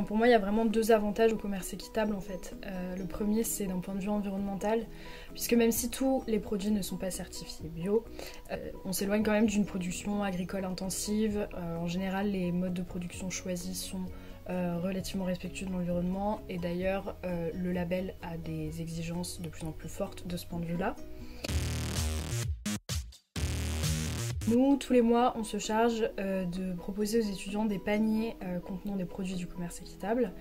Pour moi, il y a vraiment deux avantages au commerce équitable en fait. Le premier, c'est d'un point de vue environnemental, puisque même si tous les produits ne sont pas certifiés bio, on s'éloigne quand même d'une production agricole intensive. En général, les modes de production choisis sont relativement respectueux de l'environnement, et d'ailleurs, le label a des exigences de plus en plus fortes de ce point de vue-là. Nous, tous les mois, on se charge de proposer aux étudiants des paniers contenant des produits du commerce équitable.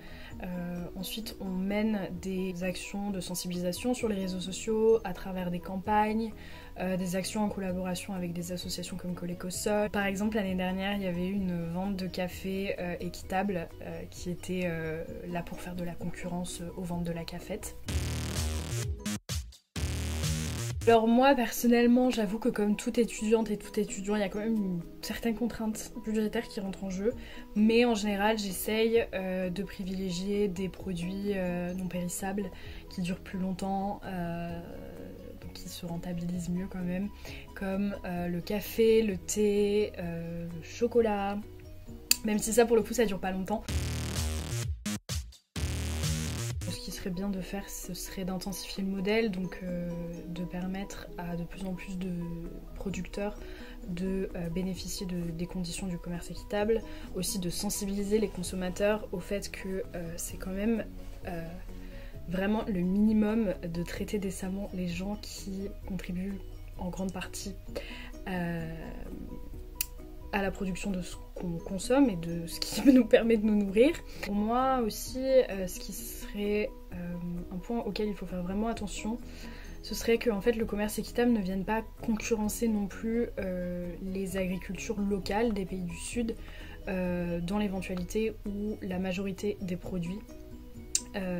Ensuite, on mène des actions de sensibilisation sur les réseaux sociaux à travers des campagnes, des actions en collaboration avec des associations comme Colécosol. Par exemple, l'année dernière, il y avait eu une vente de café équitable qui était là pour faire de la concurrence aux ventes de la cafette. Alors moi personnellement, j'avoue que comme toute étudiante et tout étudiant, il y a quand même une certaine contrainte budgétaire qui rentre en jeu, mais en général j'essaye de privilégier des produits non périssables qui durent plus longtemps, donc qui se rentabilisent mieux quand même, comme le café, le thé, le chocolat, même si ça pour le coup ça dure pas longtemps. Ce qui serait bien de faire, ce serait d'intensifier le modèle, donc de permettre à de plus en plus de producteurs de bénéficier des conditions du commerce équitable, aussi de sensibiliser les consommateurs au fait que c'est quand même vraiment le minimum de traiter décemment les gens qui contribuent en grande partie à la production de ce qu'on consomme et de ce qui nous permet de nous nourrir. Pour moi aussi, ce qui serait un point auquel il faut faire vraiment attention, ce serait que en fait, le commerce équitable ne vienne pas concurrencer non plus les agricultures locales des pays du Sud, dans l'éventualité où la majorité des produits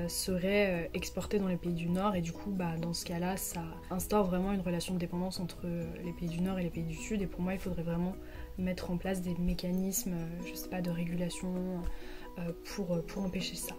seraient exportés dans les pays du Nord, et du coup dans ce cas-là ça instaure vraiment une relation de dépendance entre les pays du Nord et les pays du Sud, et pour moi il faudrait vraiment mettre en place des mécanismes, je sais pas, de régulation pour empêcher ça.